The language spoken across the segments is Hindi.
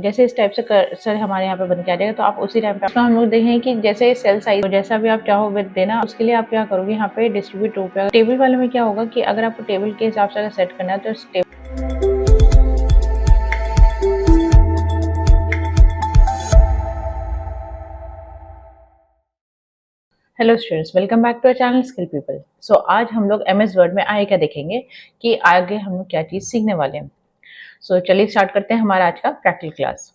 जैसे इस टाइप से कर्सर हमारे यहाँ पे बन के आ जाएगा, तो आप उसी टाइम पे हम लोग देखें कि जैसे सेल साइज तो जैसा भी आप चाहो विद देना, उसके लिए आप क्या करोगे, यहाँ पे डिस्ट्रीब्यूट रो पे टेबल वाले में क्या होगा कि अगर आपको टेबल के हिसाब से अगर सेट करना है तो इस hello students, welcome back to our channel skill people. So आज हम लोग एमएस वर्ड में आगे क्या देखेंगे कि आगे हम लोग क्या चीज़ सीखने वाले हैं। सो चलिए स्टार्ट करते हैं हमारा आज का प्रैक्टिकल क्लास।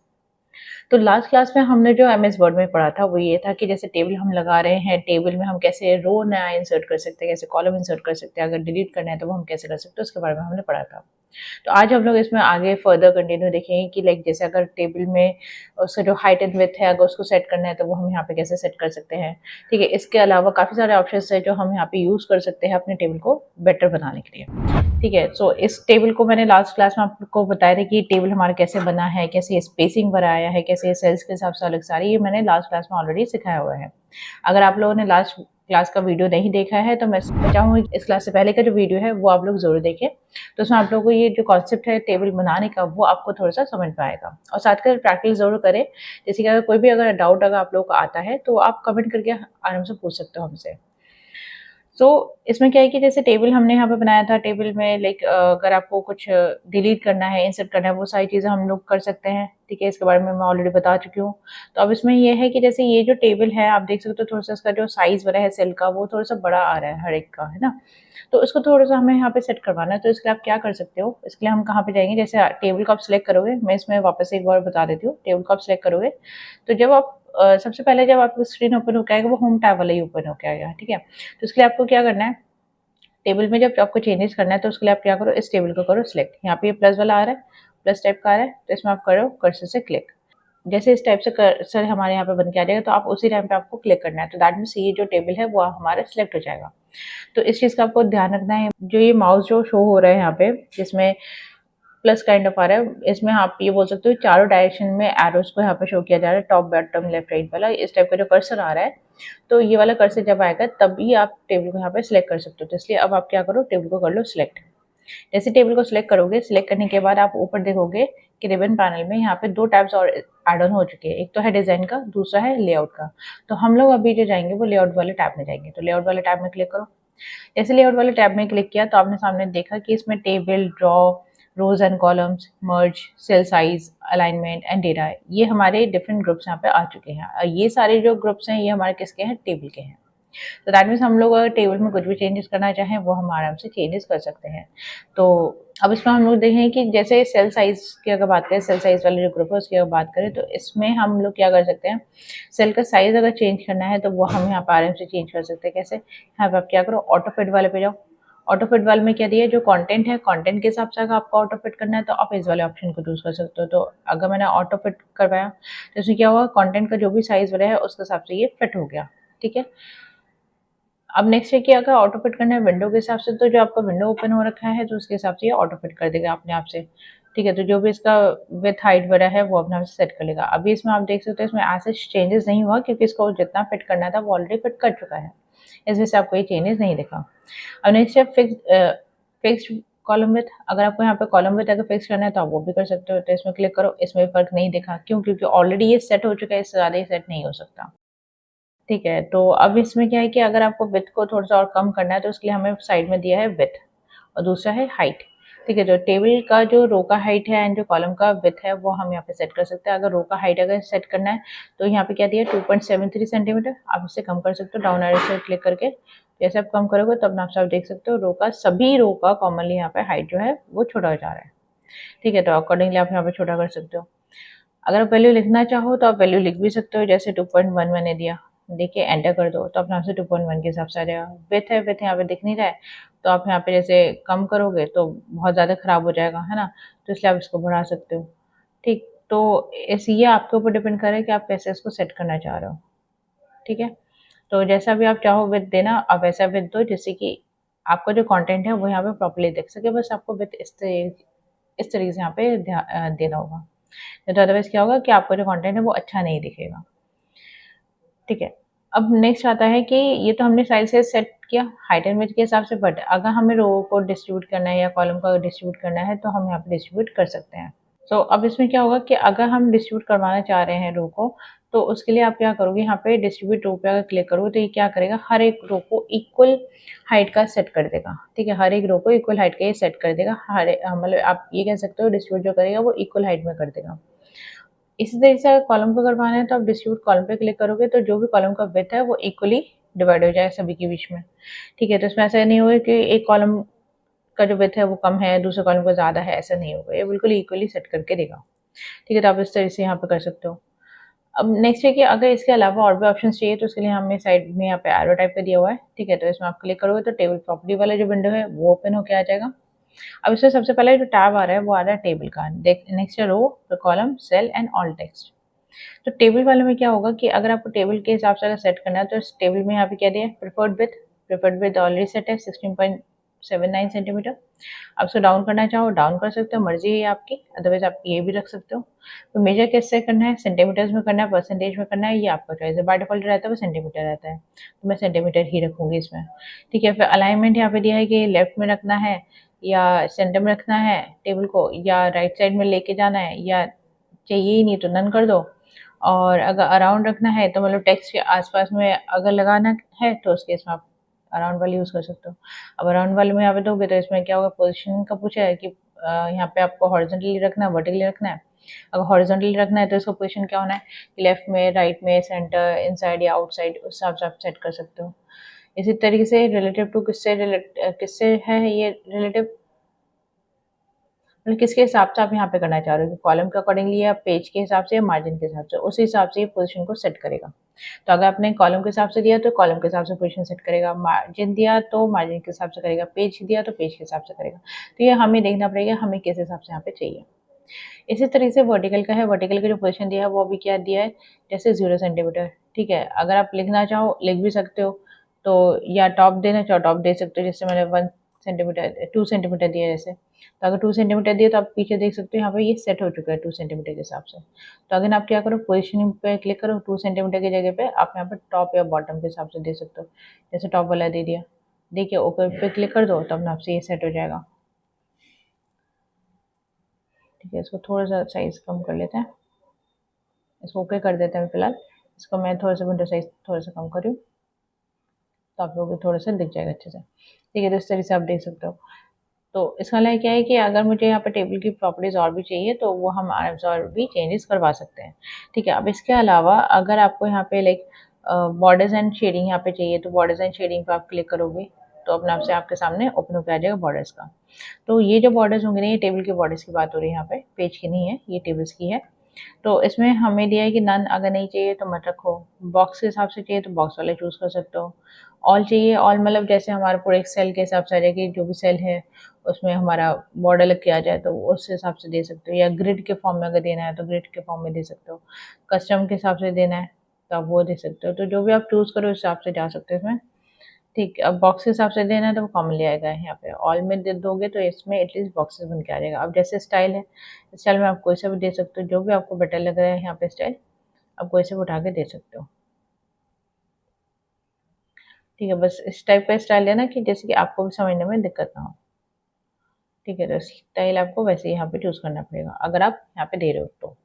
तो लास्ट क्लास में हमने जो एमएस वर्ड में पढ़ा था वो ये था कि जैसे टेबल हम लगा रहे हैं, टेबल में हम कैसे रो नया इंसर्ट कर सकते हैं, कैसे कॉलम इंसर्ट कर सकते हैं, अगर डिलीट करना है तो वो हम कैसे कर सकते हैं, उसके बारे में हमने पढ़ा था। तो आज हम लोग इसमें आगे फर्दर कंटिन्यू देखेंगे कि लाइक जैसे अगर टेबल में उसका जो हाइट एंड विड्थ है अगर उसको सेट करना है तो वो हम यहाँ पे कैसे सेट कर सकते हैं। ठीक है, इसके अलावा काफ़ी सारे ऑप्शंस है जो हम यहाँ पे यूज़ कर सकते हैं अपने टेबल को बेटर बनाने के लिए। ठीक है, सो इस टेबल को मैंने लास्ट क्लास में आपको बताया था कि टेबल हमारा कैसे बना है, कैसे स्पेसिंग बनाया है, कैसे सेल्स के हिसाब से अलग सारी, ये मैंने लास्ट क्लास में ऑलरेडी सिखाया हुआ है। अगर आप लोगों ने लास्ट क्लास का वीडियो नहीं देखा है तो मैं चाहूँगी इस क्लास से पहले का जो वीडियो है वो आप लोग जरूर देखें। तो उसमें आप लोगों को ये जो कॉन्सेप्ट है टेबल बनाने का वो आपको थोड़ा सा समझ में आएगा, और साथ में प्रैक्टिस जरूर करें। जैसे कि अगर कोई भी अगर डाउट अगर आप लोगों को आता है तो आप कमेंट करके आराम से पूछ सकते हो हमसे। तो इसमें क्या है कि जैसे टेबल हमने यहाँ पे बनाया था, टेबल में लाइक अगर आपको कुछ डिलीट करना है, इंसर्ट करना है, वो सारी चीज़ें हम लोग कर सकते हैं। ठीक है, इसके बारे में मैं ऑलरेडी बता चुकी हूँ। तो अब इसमें ये है कि जैसे ये जो टेबल है आप देख सकते हो थोड़ा सा इसका जो साइज बना है सेल का वो थोड़ा सा बड़ा आ रहा है हर एक का, है ना। तो इसको थोड़ा सा हमें यहाँ पे सेट करवाना है। तो इसके लिए आप क्या कर सकते हो, इसके लिए हम कहाँ पे जाएंगे, जैसे टेबल को आप सिलेक्ट करोगे, मैं इसमें वापस एक बार बता देती हूँ। टेबल को आप सिलेक्ट करोगे तो जब आप सबसे पहले जब आपकी स्क्रीन ओपन होकर आएगा वो होम टैब वाला ही ओपन होकर आएगा। ठीक है, तो इसके लिए आपको क्या करना है, टेबल में जब आपको चेंजेस करना है तो उसके लिए आप क्या करो, इस टेबल को करो सिलेक्ट। यहाँ पे ये प्लस वाला आ रहा है, प्लस टाइप का आ रहा है, तो इसमें आप करो कर्सर से क्लिक। जैसे इस टाइप से कर्सर हमारे यहाँ पे बन के आ जाएगा तो आप उसी टाइम पे आपको क्लिक करना है। तो दैट मीन्स ये जो टेबल है वो हमारा सिलेक्ट हो जाएगा। तो इस चीज़ का आपको ध्यान रखना है। जो ये माउस जो शो हो रहा है यहाँ पे जिसमें प्लस काइंड ऑफ आ रहा है, इसमें आप ये बोल सकते हो चारों डायरेक्शन में एरोस को यहाँ पे शो किया जा रहा है, टॉप बॉटम लेफ्ट राइट वाला, इस टाइप का जो कर्सर आ रहा है। तो ये वाला कर्सर जब आएगा तभी आप टेबल को यहाँ पे सिलेक्ट कर सकते हो। तो इसलिए अब आप क्या करो, टेबल को कर लो सिलेक्ट। जैसे टेबल को सिलेक्ट करोगे, सिलेक्ट करने के बाद आप ऊपर देखोगे कि रिबन पैनल में यहाँ पे दो टैब्स और एड ऑन हो चुके हैं। एक तो है डिजाइन का, दूसरा है लेआउट का। तो हम लोग अभी जो जाएंगे वो लेआउट वाले टैब में जाएंगे। तो लेआउट वाले टैब में क्लिक करो। जैसे लेआउट वाले टैब में क्लिक किया तो आपने सामने देखा कि इसमें table, draw, rows and columns, merge, cell size, alignment and data है, ये हमारे डिफरेंट ग्रुप्स यहाँ पे आ चुके हैं। और ये सारे जो ग्रुप्स हैं ये हमारे किसके हैं, टेबल के हैं। तो दैट मीन्स हम लोग अगर टेबल में कुछ भी चेंजेस करना चाहें वो हम आराम से चेंजेस कर सकते हैं। तो अब इसमें हम लोग देखें कि जैसे सेल साइज की अगर बात करें, सेल साइज वाले जो ग्रुप है उसकी अगर बात करें तो इसमें हम लोग क्या कर सकते हैं, सेल का साइज अगर चेंज करना है तो वो हम यहाँ पर आराम से चेंज कर सकते हैं। कैसे, यहाँ पे आप क्या करो, ऑटो फिट वाले पे जाओ। ऑटो फिट वाले में क्या दिया, जो कंटेंट है कंटेंट के हिसाब से अगर आपको ऑटो फिट करना है तो आप इस वाले ऑप्शन को चूज कर सकते हो। तो अगर मैंने ऑटो फिट करवाया तो इसमें क्या हुआ, कंटेंट का जो भी साइज बना है उसके हिसाब से ये फिट हो गया। ठीक है, अब नेक्स्ट है कि अगर ऑटो फिट करना है विंडो के हिसाब से, तो जो आपका विंडो ओपन हो रखा है तो उसके हिसाब से ये ऑटो फिट कर देगा अपने आप से। ठीक है, तो जो भी इसका विथ हाइट वगैरह है वो अपने आप से सेट कर लेगा। अभी इसमें आप देख सकते हो इसमें ऐसे चेंजेस नहीं हुआ क्योंकि इसको जितना फिट करना था वो ऑलरेडी फिट कर चुका है, इस वजह से आपको ये चेंजेस नहीं दिखा। अब नेक्स्ट है फिक्स्ड कॉलम विथ। अगर आपको यहाँ पे कॉलम विथ अगर फिक्स करना है तो आप वो भी कर सकते हो। तो इसमें क्लिक करो, इसमें फर्क नहीं दिखा, क्यों, क्योंकि ऑलरेडी ये सेट हो चुका है, इससे ज़्यादा ही सेट नहीं हो सकता। ठीक है, तो अब इसमें क्या है कि अगर आपको विड्थ को थोड़ा सा और कम करना है तो उसके लिए हमें साइड में दिया है विड्थ और दूसरा है हाइट। ठीक है, जो टेबल का जो रो का हाइट है एंड जो कॉलम का विड्थ है वो हम यहाँ पे सेट कर सकते हैं। अगर रो का हाइट अगर सेट करना है तो यहाँ पे क्या दिया है 2.73 सेंटीमीटर, आप इससे कम कर सकते हो डाउन एरो से क्लिक करके। जैसे आप कम करोगे तब आप देख सकते हो रो का, सभी रो का कॉमनली यहाँ पे हाइट जो है वो छोटा हो जा रहा है। ठीक है, तो अकॉर्डिंगली आप यहाँ पे छोटा कर सकते हो। अगर आप वैल्यू लिखना चाहो तो आप वैल्यू लिख भी सकते हो, जैसे 2.1 मैंने दिया, देखिए एंटर कर दो तो अपने आप से 2.1 के हिसाब से आ जाएगा। विथ है, विथ यहाँ पे दिख नहीं रहा है तो आप यहाँ पे जैसे कम करोगे तो बहुत ज़्यादा ख़राब हो जाएगा, है ना। तो इसलिए आप इसको बढ़ा सकते हो। ठीक, तो ऐसे ये आपके ऊपर डिपेंड करे कि आप कैसे इसको सेट करना चाह रहे हो। ठीक है, तो जैसा भी आप चाहो विथ देना, आप वैसा विथ दो जिससे कि आपका जो कंटेंट है वो यहाँ पे प्रॉपर्ली दिख सके। बस आपको विथ इस तरीके से यहाँ पे देना होगा, तो अदरवाइज क्या होगा कि आपका जो कंटेंट है वो अच्छा नहीं दिखेगा। ठीक है, अब नेक्स्ट आता है कि ये तो हमने साइज से सेट किया हाइट एंड विड्थ के हिसाब से, बट अगर हमें रो को डिस्ट्रीब्यूट करना है या कॉलम को डिस्ट्रीब्यूट करना है तो हम यहाँ पे डिस्ट्रीब्यूट कर सकते हैं। अब इसमें क्या होगा कि अगर हम डिस्ट्रीब्यूट करवाना चाह रहे हैं रो को, तो उसके लिए आप क्या करोगे, यहाँ पे डिस्ट्रीब्यूट रो पे अगर क्लिक करोगे तो ये क्या करेगा, हर एक रो को इक्वल हाइट का सेट कर देगा। ठीक है, हर एक रो को इक्वल हाइट का ये सेट कर देगा। मतलब आप ये कह सकते हो डिस्ट्रीब्यूट जो करेगा वो इक्वल हाइट में कर देगा। इसी तरीके से अगर कॉलम को करवाना है तो आप डिस्ट्रीब्यूट कॉलम पे क्लिक करोगे तो जो भी कॉलम का विड्थ है वो इक्वली डिवाइड हो जाएगा सभी के बीच में। ठीक है, तो इसमें ऐसा नहीं होगा कि एक कॉलम का जो विड्थ है वो कम है, दूसरे कॉलम का ज़्यादा है, ऐसा नहीं होगा, ये बिल्कुल इक्वली सेट करके देगा। ठीक है, तो आप इस तरह से यहाँ पे कर सकते हो। अब नेक्स्ट है कि अगर इसके अलावा और भी ऑप्शन चाहिए तो उसके लिए हमें साइड में यहाँ पे एरो टाइप का दिया हुआ है। ठीक है, तो इसमें आप क्लिक करोगे तो टेबल प्रॉपर्टी वाला जो विंडो है वो ओपन होकर आ जाएगा। अब इसमें सबसे पहले जो टैब आ रहा है वो आ रहा है टेबल का। नेक्स्ट है row, column, cell and all text. तो टेबल वाले में क्या होगा कि अगर आपको टेबल के हिसाब से अगर सेट करना है तो इस टेबल में यहाँ पे क्या दिया है, प्रेफर्ड विथ ऑलरेडी सेट है 16.79 सेंटीमीटर। आप उसको डाउन करना चाहो डाउन कर सकते हो, मर्जी है आपकी, अदरवाइज आप ये भी रख सकते हो। तो मेजर कैसे करना है, सेंटीमीटर्स में करना है, परसेंटेज में करना है, ये आपका चॉइस है। बाय डिफॉल्ट रहता है वो सेंटीमीटर रहता है, तो मैं सेंटीमीटर ही रखूंगी इसमें। ठीक है, फिर अलाइनमेंट यहाँ पे दिया है कि लेफ्ट में रखना है या सेंटर में रखना है टेबल को, या राइट साइड में लेके जाना है, या चाहिए ही नहीं तो नन कर दो। और अगर अराउंड रखना है तो मतलब टेक्स्ट के आसपास में अगर लगाना है तो उसके इसमें आप अराउंड वाली यूज़ कर सकते हो। अब अराउंड वाले में यहाँ पे दोगे तो इसमें क्या होगा, पोजीशन का पूछा है कि यहाँ पे आपको हॉरिजॉन्टली रखना है, वर्टिकली रखना है। अगर हॉरिजॉन्टली रखना है तो इसका पोजीशन क्या होना है कि लेफ्ट में, राइट में, सेंटर, इनसाइड या आउटसाइड, उस हिसाब से आप सेट कर सकते हो। इसी तरीके से रिलेटिव टू किससे है ये रिलेटिव, मतलब किसके हिसाब से आप यहाँ पे करना चाह रहे हो, कॉलम के अकॉर्डिंगली या पेज के हिसाब से या मार्जिन के हिसाब से, उस हिसाब से ये पोजीशन को सेट करेगा। तो अगर आपने कॉलम के हिसाब से दिया तो कॉलम के हिसाब से पोजीशन सेट करेगा, मार्जिन दिया तो मार्जिन के हिसाब से करेगा, पेज दिया तो पेज के हिसाब से करेगा। तो ये हमें देखना पड़ेगा हमें किस हिसाब से यहाँ पे चाहिए। इसी तरीके से वर्टिकल का है, वर्टिकल का जो पोजीशन दिया है वो भी क्या दिया है, जैसे 0 सेंटीमीटर। ठीक है, अगर आप लिखना चाहो लिख भी सकते हो, तो या टॉप देना चाहो टॉप दे सकते हो, जैसे मैंने 1 सेंटीमीटर 2 सेंटीमीटर दिया है जैसे। तो अगर 2 सेंटीमीटर दिए तो आप पीछे देख सकते हो यहाँ पे ये सेट हो चुका है 2 सेंटीमीटर के हिसाब से। तो अगर आप क्या करो, पोजिशनिंग पे क्लिक करो, 2 सेंटीमीटर की जगह पे आप यहाँ पे टॉप या बॉटम के हिसाब से दे सकते हो। जैसे टॉप वाला दे दिया, देखिए ओके पे क्लिक कर दो तो अपने आपसे ये सेट हो जाएगा। ठीक है, इसको थोड़ा सा साइज कम कर लेते हैं, इसको ओके कर देते हैं फिलहाल। इसको मैं थोड़ा सा विंडो साइज थोड़ा सा कम करूँ तो आप लोगों को थोड़ा सा दिख जाएगा अच्छे से। ठीक है, तो इस तरीके से आप देख सकते हो। तो इसका मतलब क्या है कि अगर मुझे यहाँ पे टेबल की प्रॉपर्टीज और भी चाहिए तो वो हम आराम और भी चेंजेस करवा सकते हैं। ठीक है, अब इसके अलावा अगर आपको यहाँ पे लाइक बॉर्डर्स एंड शेडिंग यहाँ पे चाहिए तो बॉर्डर्स एंड शेडिंग पे आप क्लिक करोगे तो अपने आप से आपके सामने ओपन होकर आ जाएगा बॉर्डर्स का। तो ये जो बॉर्डर्स होंगे ना, ये टेबल के बॉर्डर्स की बात हो रही है, यहाँ पे पेज की नहीं है, ये टेबल्स की है। तो इसमें हमें दिया है कि नन अगर नहीं चाहिए तो मत रखो, बॉक्स के हिसाब से चाहिए तो बॉक्स वाले चूज़ कर सकते हो, ऑल चाहिए ऑल मतलब जैसे हमारे पूरे एक सेल के हिसाब से आ जाएगी, जो भी सेल है उसमें हमारा बॉर्डर लग के आ जाए तो उस हिसाब से दे सकते हो, या ग्रिड के फॉर्म में अगर देना है तो ग्रिड के फॉर्म में दे सकते हो, कस्टम के हिसाब से देना है तो आप वो दे सकते हो। तो जो भी आप चूज़ करो उस हिसाब से जा सकते हो इसमें। ठीक है, अब बॉक्स के हिसाब से देना है तो वो कॉमनली आएगा, यहाँ पे ऑल में दे दोगे तो इसमें एटलीस्ट बॉक्सेस बन के आ जाएगा। अब जैसे स्टाइल है, स्टाइल में आप कोई सा भी दे सकते हो, जो भी आपको बेटर लग रहा है यहाँ पे स्टाइल आप कोई से भी उठा के दे सकते हो। ठीक है, बस इस टाइप का स्टाइल लेना कि जैसे कि आपको भी समझने में दिक्कत ना हो। ठीक है, तो स्टाइल आपको वैसे ही यहाँ पे चूज करना पड़ेगा अगर आप यहाँ पे दे रहे हो तो।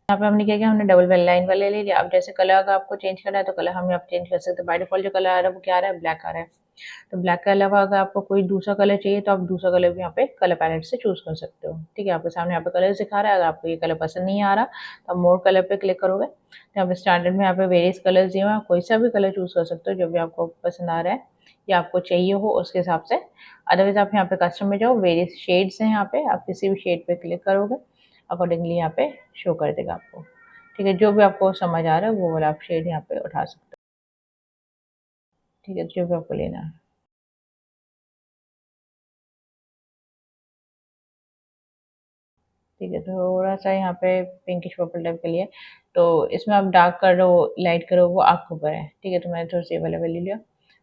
यहाँ पे हमने क्या किया, हमने डबल बेल लाइन वाले ले लिया। अब जैसे कलर अगर आपको चेंज करना है तो कलर हम यहाँ पे चेंज कर सकते हैं। बाय डिफॉल्ट जो कलर आ रहा है वो क्या आ रहा है, ब्लैक आ रहा है। तो ब्लैक के अलावा अगर आपको कोई दूसरा कलर चाहिए तो आप दूसरा कलर भी यहाँ पे कलर पैलेट से चूज कर सकते हो। ठीक है, आपके सामने यहाँ पे कलर दिखा रहा है, अगर आपको ये कलर पसंद नहीं आ रहा तो आप मोर कलर पे क्लिक करोगे तो यहाँ पे स्टैंडर्ड में यहाँ पे वेरियस कलर्स दिए हुए हैं, कोई सा भी कलर चूज कर सकते हो जो भी आपको पसंद आ रहा है या आपको चाहिए हो उसके हिसाब से। अदरवाइज आप यहाँ पे कस्टम में जाओ, वेरियस शेड्स हैं, यहाँ पे आप किसी भी शेड पे क्लिक करोगे अकॉर्डिंगली यहाँ पे शो कर देगा आपको। ठीक है, जो भी आपको समझ आ रहा है वो वाला आप शेड यहाँ पे उठा सकते हो। ठीक है, जो भी आपको लेना है। ठीक है, थोड़ा सा यहाँ पे पिंकिश पर्पल टाइप के लिए, तो इसमें आप डार्क करो लाइट करो वो आपके ऊपर है। ठीक है, तो मैंने थोड़ा सा ये वाला ले लिया,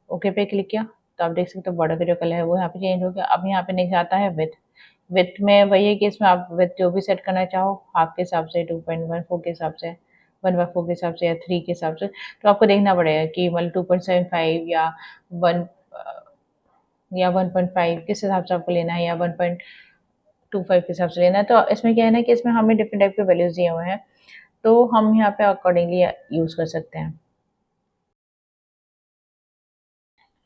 ओके पे क्लिक किया तो आप देख सकते हो बॉर्डर का जो कलर है वो यहाँ पे चेंज हो गया। अब यहाँ पे नेक्स्ट आता है विथ। विथ में वही है कि इसमें आप विथ जो भी सेट करना चाहो, हाफ के हिसाब से, 2.14 के हिसाब से, 1/4 के हिसाब से, या 3 के हिसाब से, तो आपको देखना पड़ेगा कि मतलब 2.75 या 1 या 1.5 किस हिसाब से आपको लेना है, या 1. 25 के हिसाब से लेना है। तो इसमें क्या है ना कि इसमें हमें डिफरेंट टाइप के वैल्यूज दिए हुए हैं, तो हम यहाँ पे अकॉर्डिंगली यूज कर सकते हैं।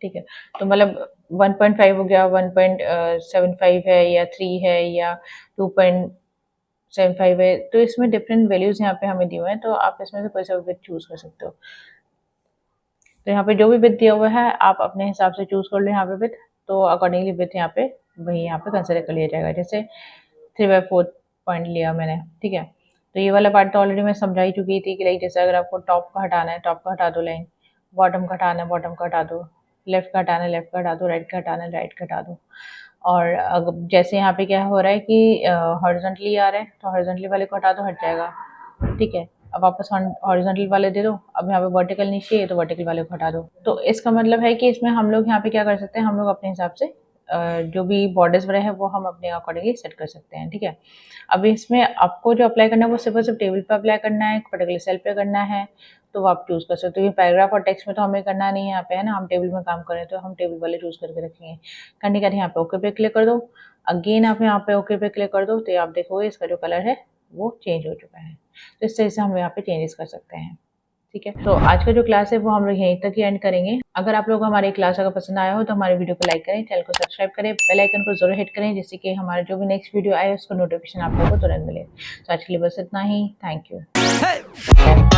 ठीक है, तो मतलब 1.5 हो गया, 1.75 है या 3 है या 2.75 है, तो इसमें डिफरेंट वैल्यूज यहाँ पे हमें दिए हुए हैं, तो आप इसमें से कोई सा विथ चूज कर सकते हो। तो यहाँ पे जो भी विथ दिया हुआ है आप अपने हिसाब से चूज कर लो यहाँ पे विथ, तो अकॉर्डिंगली विथ यहाँ पे वही यहाँ पे कंसिडर कर लिया जाएगा। जैसे 3/4 पॉइंट लिया मैंने, ठीक है। तो ये वाला पार्ट तो ऑलरेडी मैं समझा ही चुकी थी कि लाइक जैसे अगर आपको टॉप का हटाना है टॉप का हटा दो लाइन, बॉटम का हटाना है बॉटम का हटा दो, लेफ्ट का हटाना है लेफ्ट का हटा दो, राइट का हटाना है राइट का हटा दो। और अगर जैसे यहाँ पे क्या हो रहा है कि हॉरिजॉन्टली आ रहा है तो हॉरिजॉन्टली वाले को हटा दो, हट जाएगा, ठीक है। अब वापस हॉरिजॉन्टल वाले दे दो, अब यहाँ पे वर्टिकल नीचे है तो वर्टिकल वाले को हटा दो। तो इसका मतलब है कि इसमें हम लोग यहाँ पे क्या कर सकते हैं, हम लोग अपने हिसाब से जो भी बॉर्डर्स वगैरह है वो हम अपने अकॉर्डिंगली सेट कर सकते हैं, ठीक है। अब इसमें आपको जो अप्लाई करना है वो सिर्फ और सिर्फ टेबल पे अप्लाई करना है, पर्टिकुलर सेल पे करना है, तो वो आप चूज कर सकते हो। ये पैराग्राफ और टेक्स्ट में तो हमें करना नहीं है यहाँ पे, है ना, हम टेबल में काम करें तो हम टेबल वाले चूज करके रखेंगे। करने के बाद यहाँ पे ओके पे क्लिक कर दो, अगेन आप यहाँ पे ओके पे क्लिक कर दो, तो आप देखोगे इसका जो कलर है वो चेंज हो चुका है। तो इस तरह से हम यहाँ पे चेंजेस कर सकते हैं, ठीक है। तो आज का जो क्लास है वो हम लोग यहीं तक ही एंड करेंगे। अगर आप लोग हमारी क्लास अगर पसंद आया हो तो हमारे वीडियो को लाइक करें, चैनल को सब्सक्राइब करें, बेल आइकन को जरूर हिट करें, जिससे कि हमारे जो भी नेक्स्ट वीडियो आए उसका नोटिफिकेशन आप लोगों को तुरंत मिले। तो आज के लिए बस इतना ही, थैंक यू।